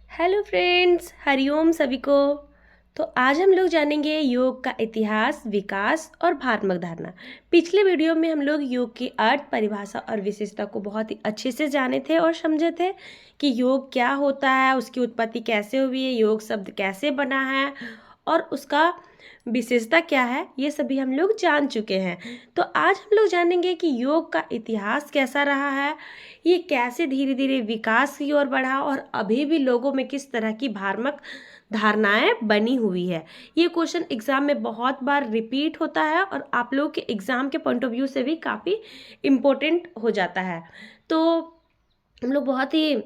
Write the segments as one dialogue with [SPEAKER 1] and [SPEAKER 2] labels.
[SPEAKER 1] Hello friends, Hariom सभी को। तो आज हम लोग जानेंगे योग का इतिहास, विकास और भारात्मक धारणा। पिछले वीडियो में हम लोग योग की अर्थ, परिभाषा और विशेषता को बहुत ही अच्छे से जाने थे और समझे थे कि योग क्या होता है, उसकी उत्पत्ति कैसे हुई है, योग शब्द कैसे बना है और उसका विशेषता क्या है, ये सभी हम लोग जान चुके हैं। तो आज हम लोग जानेंगे कि योग का इतिहास कैसा रहा है, ये कैसे धीरे धीरे विकास की ओर बढ़ा और अभी भी लोगों में किस तरह की भ्रामक धारणाएं बनी हुई है। ये क्वेश्चन एग्जाम में बहुत बार रिपीट होता है और आप लोग के एग्जाम के पॉइंट ऑफ व्यू से भी काफ़ी इम्पोर्टेंट हो जाता है। तो हम लोग बहुत ही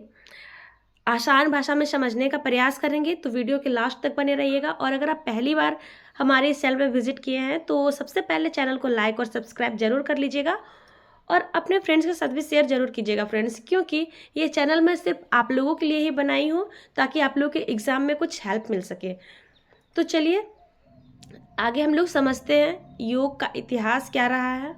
[SPEAKER 1] आसान भाषा में समझने का प्रयास करेंगे, तो वीडियो के लास्ट तक बने रहिएगा। और अगर आप पहली बार हमारे इस चैनल पर विजिट किए हैं तो सबसे पहले चैनल को लाइक और सब्सक्राइब जरूर कर लीजिएगा और अपने फ्रेंड्स के साथ भी शेयर जरूर कीजिएगा फ्रेंड्स, क्योंकि ये चैनल मैं सिर्फ आप लोगों के लिए ही बनाई हूँ ताकि आप लोगों के एग्ज़ाम में कुछ हेल्प मिल सके। तो चलिए आगे हम लोग समझते हैं योग का इतिहास क्या रहा है।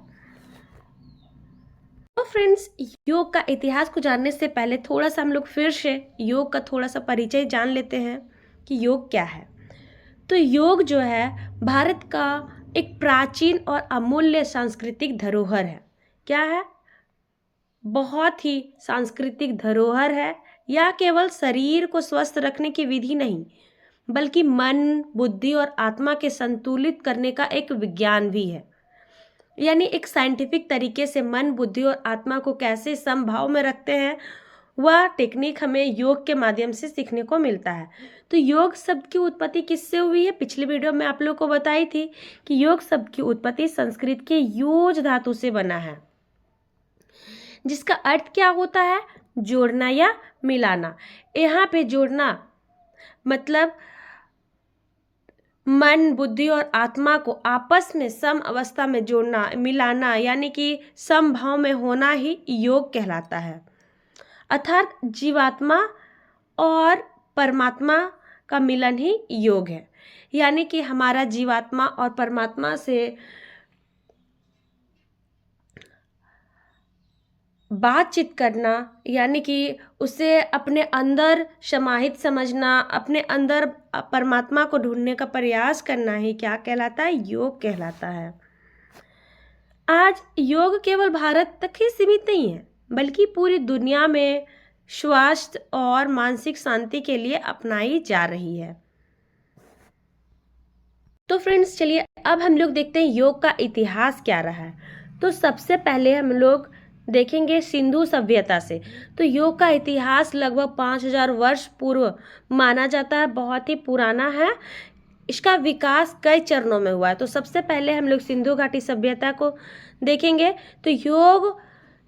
[SPEAKER 1] तो फ्रेंड्स, योग का इतिहास को जानने से पहले थोड़ा सा हम लोग फिर से योग का थोड़ा सा परिचय जान लेते हैं कि योग क्या है। तो योग जो है भारत का एक प्राचीन और अमूल्य सांस्कृतिक धरोहर है। क्या है? बहुत ही सांस्कृतिक धरोहर है। यह केवल शरीर को स्वस्थ रखने की विधि नहीं, बल्कि मन, बुद्धि और आत्मा के संतुलित करने का एक विज्ञान भी है। यानी एक साइंटिफिक तरीके से मन, बुद्धि और आत्मा को कैसे समभाव में रखते हैं, वह टेक्निक हमें योग के माध्यम से सीखने को मिलता है। तो योग शब्द की उत्पत्ति किससे हुई है? पिछले वीडियो में आप लोग को बताई थी कि योग शब्द की उत्पत्ति संस्कृत के योज धातु से बना है, जिसका अर्थ क्या होता है? जोड़ना या मिलाना। यहाँ पे जोड़ना मतलब मन, बुद्धि और आत्मा को आपस में सम अवस्था में जोड़ना, मिलाना, यानी कि समभाव में होना ही योग कहलाता है। अर्थात जीवात्मा और परमात्मा का मिलन ही योग है। यानी कि हमारा जीवात्मा और परमात्मा से बातचीत करना, यानी कि उसे अपने अंदर समाहित समझना, अपने अंदर परमात्मा को ढूंढने का प्रयास करना ही क्या कहलाता है? योग कहलाता है। आज योग केवल भारत तक ही सीमित नहीं है, बल्कि पूरी दुनिया में स्वास्थ्य और मानसिक शांति के लिए अपनाई जा रही है। तो फ्रेंड्स, चलिए अब हम लोग देखते हैं योग का इतिहास क्या रहा है। तो सबसे पहले हम लोग देखेंगे सिंधु सभ्यता से। तो योग का इतिहास लगभग 5000 वर्ष पूर्व माना जाता है, बहुत ही पुराना है। इसका विकास कई चरणों में हुआ है। तो सबसे पहले हम लोग सिंधु घाटी सभ्यता को देखेंगे। तो योग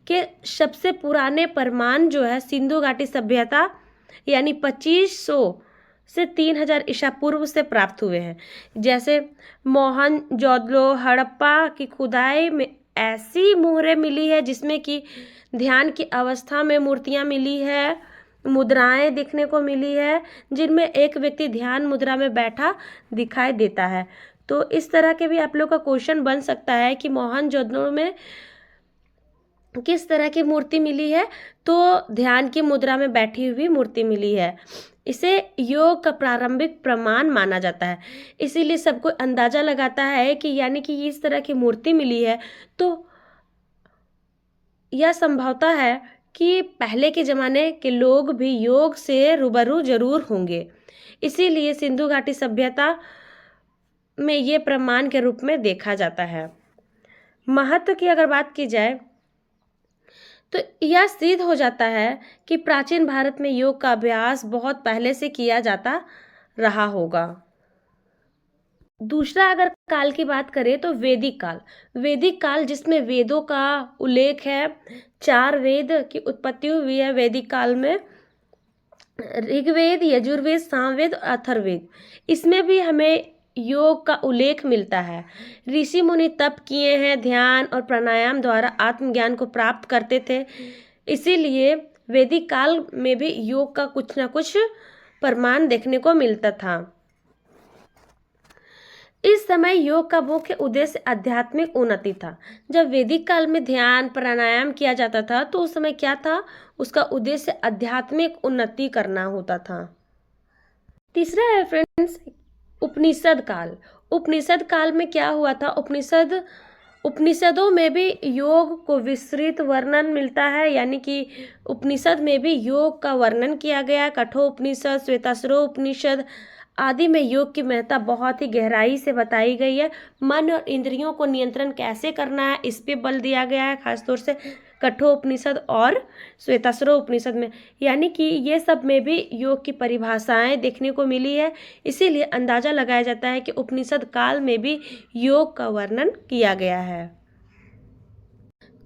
[SPEAKER 1] के सबसे पुराने प्रमाण जो है सिंधु घाटी सभ्यता यानी 2500 से 3000 ईसा पूर्व से प्राप्त हुए हैं। जैसे मोहनजोदड़ो, हड़प्पा की खुदाई में ऐसी मुहरें मिली है जिसमें कि ध्यान की अवस्था में मूर्तियां मिली है, मुद्राएं देखने को मिली है जिनमें एक व्यक्ति ध्यान मुद्रा में बैठा दिखाई देता है। तो इस तरह के भी आप लोग का क्वेश्चन बन सकता है कि मोहनजोदड़ो में किस तरह की मूर्ति मिली है? तो ध्यान की मुद्रा में बैठी हुई मूर्ति मिली है। इसे योग का प्रारंभिक प्रमाण माना जाता है। इसीलिए सबको अंदाजा लगाता है कि यानी कि इस तरह की मूर्ति मिली है, तो यह संभवता है कि पहले के ज़माने के लोग भी योग से रूबरू जरूर होंगे। इसीलिए सिंधु घाटी सभ्यता में ये प्रमाण के रूप में देखा जाता है। महत्व की अगर बात की जाए तो यह सिद्ध हो जाता है कि प्राचीन भारत में योग का अभ्यास बहुत पहले से किया जाता रहा होगा। दूसरा अगर काल की बात करें तो वैदिक काल। वैदिक काल जिसमें वेदों का उल्लेख है, 4 वेद की उत्पत्ति हुई है वैदिक काल में, ऋग्वेद, यजुर्वेद, सामवेद और अथर्ववेद। इसमें भी हमें योग का उल्लेख मिलता है। ऋषि मुनि तप किए हैं, ध्यान और प्राणायाम द्वारा आत्मज्ञान को प्राप्त करते थे। इसीलिए वैदिक काल में भी योग का कुछ ना कुछ प्रमाण देखने को मिलता था। इस समय योग का मुख्य उद्देश्य आध्यात्मिक उन्नति था। जब वैदिक काल में ध्यान प्राणायाम किया जाता था तो उस समय क्या था? उसका उद्देश्य आध्यात्मिक उन्नति करना होता था। तीसरा है फ्रेंड्स उपनिषद काल। उपनिषद काल में क्या हुआ था, उपनिषदों में भी योग को विस्तृत वर्णन मिलता है, यानी कि उपनिषद में भी योग का वर्णन किया गया। कठोपनिषद, श्वेताश्वरो उपनिषद आदि में योग की महत्ता बहुत ही गहराई से बताई गई है। मन और इंद्रियों को नियंत्रण कैसे करना है इस पे बल दिया गया है, खासतौर से कठोपनिषद और श्वेताश्वरो उपनिषद में, यानी कि ये सब में भी योग की परिभाषाएं देखने को मिली है। इसीलिए अंदाजा लगाया जाता है कि उपनिषद काल में भी योग का वर्णन किया गया है।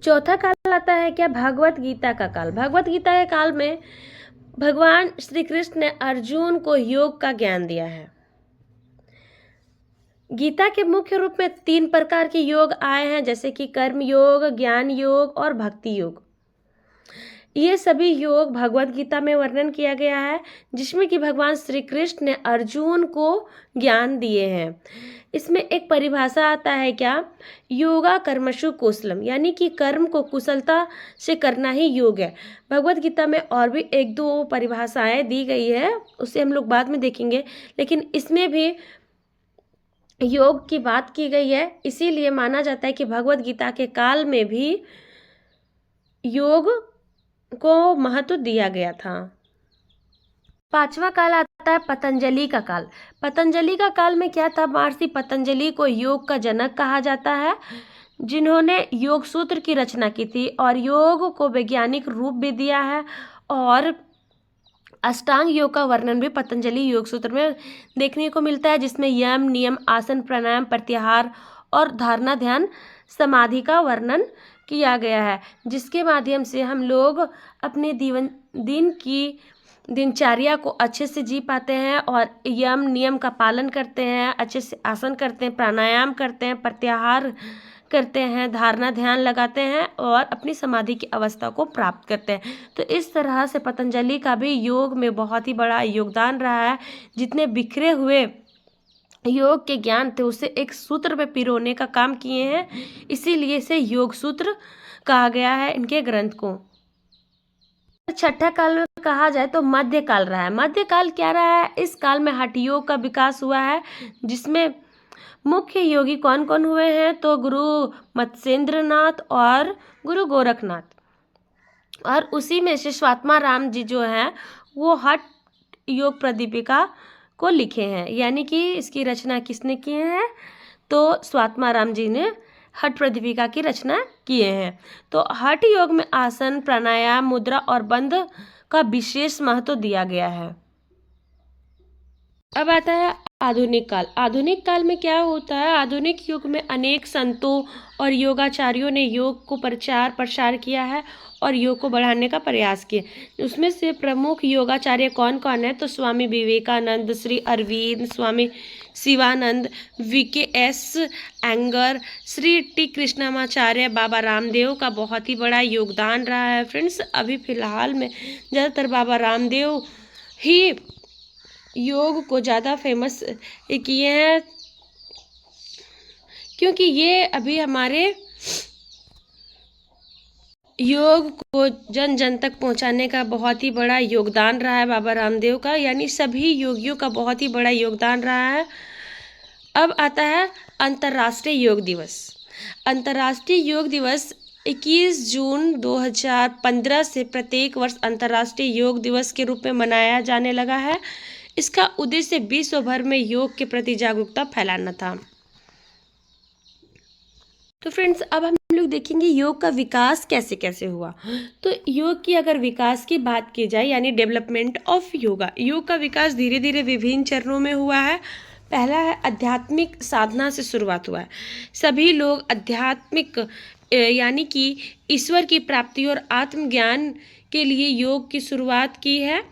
[SPEAKER 1] चौथा काल आता है क्या, भगवत गीता का काल। भगवत गीता के काल में भगवान श्री कृष्ण ने अर्जुन को योग का ज्ञान दिया है। गीता के मुख्य रूप में 3 प्रकार के योग आए हैं, जैसे कि कर्म योग, ज्ञान योग और भक्ति योग। ये सभी योग भगवत गीता में वर्णन किया गया है, जिसमें कि भगवान श्री कृष्ण ने अर्जुन को ज्ञान दिए हैं। इसमें एक परिभाषा आता है क्या, योगा कर्मशु कुशलम, यानी कि कर्म को कुशलता से करना ही योग है। भगवत गीता में और भी 1-2 परिभाषाएं दी गई है, उसे हम लोग बाद में देखेंगे, लेकिन इसमें भी योग की बात की गई है। इसीलिए माना जाता है कि भगवत गीता के काल में भी योग को महत्व दिया गया था। 5वां काल आता है पतंजलि का काल। पतंजलि का काल में क्या था, महर्षि पतंजलि को योग का जनक कहा जाता है, जिन्होंने योग सूत्र की रचना की थी और योग को वैज्ञानिक रूप भी दिया है। और अष्टांग योग का वर्णन भी पतंजलि योग सूत्र में देखने को मिलता है, जिसमें यम, नियम, आसन, प्राणायाम, प्रत्याहार और धारणा, ध्यान, समाधि का वर्णन किया गया है, जिसके माध्यम से हम लोग अपने दिन की दिनचर्या को अच्छे से जी पाते हैं और यम नियम का पालन करते हैं, अच्छे से आसन करते हैं, प्राणायाम करते हैं, प्रत्याहार करते हैं, धारणा ध्यान लगाते हैं और अपनी समाधि की अवस्था को प्राप्त करते हैं। तो इस तरह से पतंजलि का भी योग में बहुत ही बड़ा योगदान रहा है। जितने बिखरे हुए योग के ज्ञान थे उसे एक सूत्र में पिरोने का काम किए हैं, इसीलिए इसे योग सूत्र कहा गया है इनके ग्रंथ को। छठा काल में कहा जाए तो मध्य काल रहा है। मध्य काल क्या रहा है, इस काल में हठ योग का विकास हुआ है, जिसमें मुख्य योगी कौन कौन हुए हैं, तो गुरु मत्स्येंद्रनाथ और गुरु गोरखनाथ, और उसी में से स्वात्मा राम जी जो हैं वो हठ योग प्रदीपिका को लिखे हैं, यानी कि इसकी रचना किसने किए हैं, तो स्वात्मा राम जी ने हठ प्रदीपिका की रचना किए हैं। तो हठ योग में आसन, प्राणायाम, मुद्रा और बंध का विशेष महत्व दिया गया है। अब आता है आधुनिक काल। आधुनिक काल में क्या होता है, आधुनिक युग में अनेक संतों और योगाचार्यों ने योग को प्रचार प्रसार किया है और योग को बढ़ाने का प्रयास किया। उसमें से प्रमुख योगाचार्य कौन कौन है, तो स्वामी विवेकानंद, श्री अरविंद, स्वामी शिवानंद, VKS अयंगर, श्री टी कृष्णमाचार्य, बाबा रामदेव का बहुत ही बड़ा योगदान रहा है। फ्रेंड्स, अभी फिलहाल में ज़्यादातर बाबा रामदेव ही योग को ज़्यादा फेमस किए हैं, क्योंकि ये अभी हमारे योग को जन जन तक पहुंचाने का बहुत ही बड़ा योगदान रहा है बाबा रामदेव का, यानी सभी योगियों का बहुत ही बड़ा योगदान रहा है। अब आता है अंतर्राष्ट्रीय योग दिवस। अंतर्राष्ट्रीय योग दिवस 21 जून 2015 से प्रत्येक वर्ष अंतर्राष्ट्रीय योग दिवस के रूप में मनाया जाने लगा है। इसका उद्देश्य विश्व भर में योग के प्रति जागरूकता फैलाना था। तो फ्रेंड्स, अब हम लोग देखेंगे योग का विकास कैसे कैसे हुआ। तो योग की अगर विकास की बात की जाए, यानी डेवलपमेंट ऑफ योगा, योग का विकास धीरे धीरे विभिन्न चरणों में हुआ है। पहला है आध्यात्मिक साधना से शुरुआत हुआ है। सभी लोग आध्यात्मिक यानी कि ईश्वर की प्राप्ति और आत्मज्ञान के लिए योग की शुरुआत की है।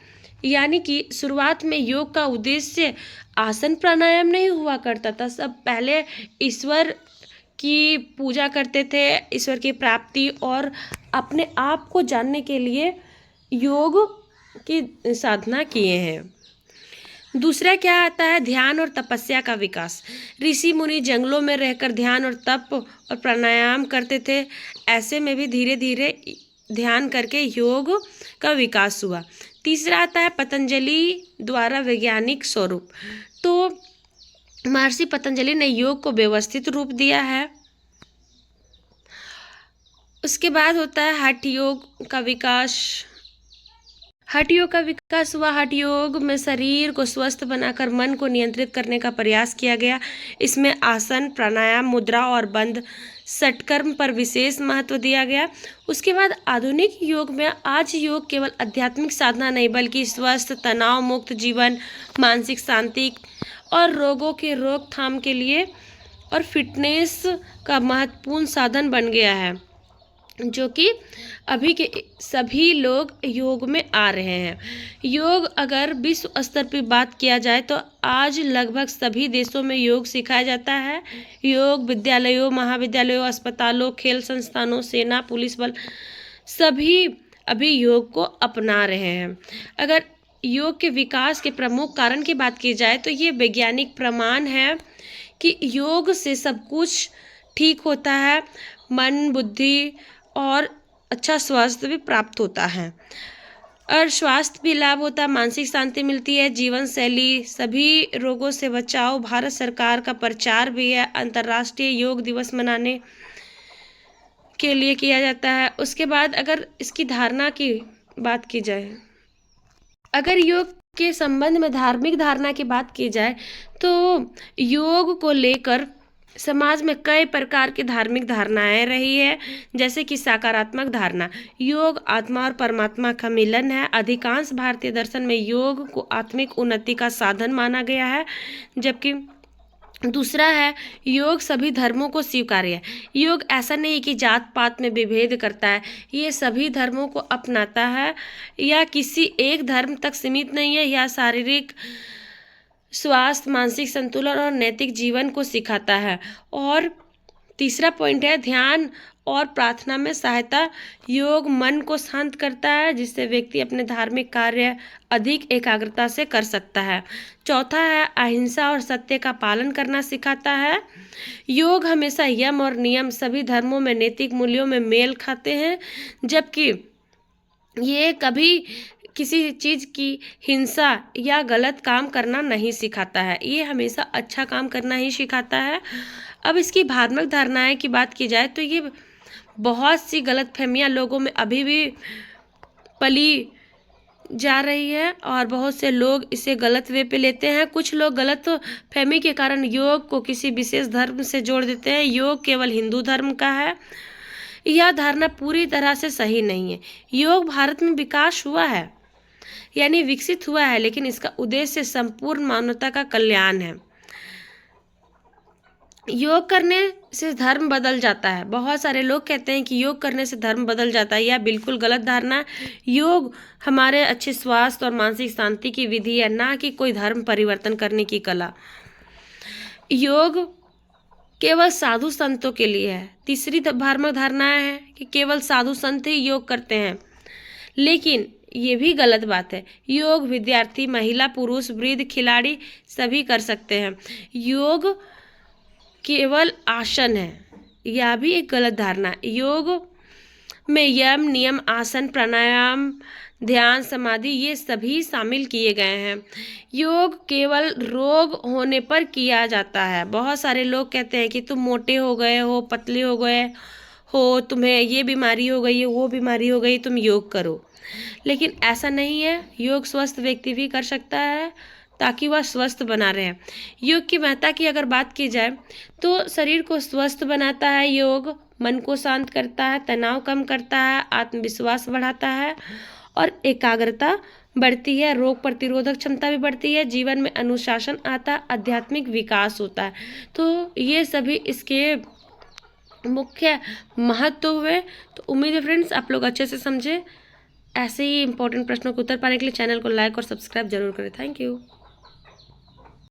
[SPEAKER 1] यानी कि शुरुआत में योग का उद्देश्य आसन प्राणायाम नहीं हुआ करता था। सब पहले ईश्वर की पूजा करते थे, ईश्वर की प्राप्ति और अपने आप को जानने के लिए योग की साधना किए हैं। दूसरा क्या आता है, ध्यान और तपस्या का विकास। ऋषि मुनि जंगलों में रहकर ध्यान और तप और प्राणायाम करते थे। ऐसे में भी धीरे धीरे ध्यान करके योग का विकास हुआ। तीसरा आता है पतंजलि द्वारा वैज्ञानिक स्वरूप। तो महर्षि पतंजलि ने योग को व्यवस्थित रूप दिया है। उसके बाद होता है हठ योग का विकास। हठ योग का विकास हुआ। हठ योग में शरीर को स्वस्थ बनाकर मन को नियंत्रित करने का प्रयास किया गया। इसमें आसन, प्राणायाम, मुद्रा और बंद षटकर्म पर विशेष महत्व दिया गया। उसके बाद आधुनिक योग में आज योग केवल आध्यात्मिक साधना नहीं बल्कि स्वस्थ, तनाव मुक्त जीवन, मानसिक शांति और रोगों के रोकथाम के लिए और फिटनेस का महत्वपूर्ण साधन बन गया है, जो कि अभी के सभी लोग योग में आ रहे हैं। योग अगर विश्व स्तर पर बात किया जाए तो आज लगभग सभी देशों में योग सिखाया जाता है। योग विद्यालयों, महाविद्यालयों, अस्पतालों, खेल संस्थानों, सेना, पुलिस बल सभी अभी योग को अपना रहे हैं। अगर योग के विकास के प्रमुख कारण की बात की जाए तो ये वैज्ञानिक प्रमाण है कि योग से सब कुछ ठीक होता है, मन, बुद्धि और अच्छा स्वास्थ्य भी प्राप्त होता है और स्वास्थ्य भी लाभ होता है, मानसिक शांति मिलती है, जीवन शैली, सभी रोगों से बचाव। भारत सरकार का प्रचार भी है, अंतर्राष्ट्रीय योग दिवस मनाने के लिए किया जाता है। उसके बाद अगर इसकी धारणा की बात की जाए, अगर योग के संबंध में धार्मिक धारणा की बात की जाए तो योग को लेकर समाज में कई प्रकार की धार्मिक धारणाएं रही है, जैसे कि सकारात्मक धारणा। योग आत्मा और परमात्मा का मिलन है। अधिकांश भारतीय दर्शन में योग को आत्मिक उन्नति का साधन माना गया है। जबकि दूसरा है योग सभी धर्मों को स्वीकार्य है। योग ऐसा नहीं कि जात पात में विभेद करता है, ये सभी धर्मों को अपनाता है, या किसी एक धर्म तक सीमित नहीं है। यह शारीरिक स्वास्थ्य, मानसिक संतुलन और नैतिक जीवन को सिखाता है। और तीसरा पॉइंट है ध्यान और प्रार्थना में सहायता। योग मन को शांत करता है, जिससे व्यक्ति अपने धार्मिक कार्य अधिक एकाग्रता से कर सकता है। चौथा है अहिंसा और सत्य का पालन करना सिखाता है। योग हमेशा यम और नियम सभी धर्मों में नैतिक मूल्यों में मेल खाते हैं, जबकि ये कभी किसी चीज़ की हिंसा या गलत काम करना नहीं सिखाता है, ये हमेशा अच्छा काम करना ही सिखाता है। अब इसकी भावनात्मक धारणाएं की बात की जाए तो ये बहुत सी गलतफहमियां लोगों में अभी भी पली जा रही है और बहुत से लोग इसे गलत वे पे लेते हैं। कुछ लोग गलत फहमी के कारण योग को किसी विशेष धर्म से जोड़ देते हैं। योग केवल हिंदू धर्म का है, यह धारणा पूरी तरह से सही नहीं है। योग भारत में विकास हुआ है, यानी विकसित हुआ है, लेकिन इसका उद्देश्य संपूर्ण मानवता का कल्याण है। योग करने से धर्म बदल जाता है। बहुत सारे लोग कहते हैं कि योग करने से धर्म बदल जाता है, यह बिल्कुल गलत धारणा है। योग हमारे अच्छे स्वास्थ्य और मानसिक शांति की विधि है, ना कि कोई धर्म परिवर्तन करने की कला। योग केवल साधु संतों के लिए है। तीसरी धार्मिक धारणा है कि केवल साधु संत ही योग करते हैं, लेकिन ये भी गलत बात है। योग विद्यार्थी, महिला, पुरुष, वृद्ध, खिलाड़ी सभी कर सकते हैं। योग केवल आसन है, यह भी एक गलत धारणा है। योग में यम, नियम, आसन, प्राणायाम, ध्यान, समाधि ये सभी शामिल किए गए हैं। योग केवल रोग होने पर किया जाता है। बहुत सारे लोग कहते हैं कि तुम मोटे हो गए हो, पतले हो गए हो, तुम्हें ये बीमारी हो गई है, वो बीमारी हो गई, तुम योग करो, लेकिन ऐसा नहीं है। योग स्वस्थ व्यक्ति भी कर सकता है ताकि वह स्वस्थ बना रहे। योग की महत्ता की अगर बात की जाए तो शरीर को स्वस्थ बनाता है योग, मन को शांत करता है, तनाव कम करता है, आत्मविश्वास बढ़ाता है और एकाग्रता बढ़ती है, रोग प्रतिरोधक क्षमता भी बढ़ती है, जीवन में अनुशासन आता है, आध्यात्मिक विकास होता है। तो ये सभी इसके मुख्य महत्व हुए। तो उम्मीद है फ्रेंड्स आप लोग अच्छे से समझे। ऐसे ही इंपॉर्टेंट प्रश्नों के उत्तर पाने के लिए चैनल को लाइक और सब्सक्राइब जरूर करें। Thank you.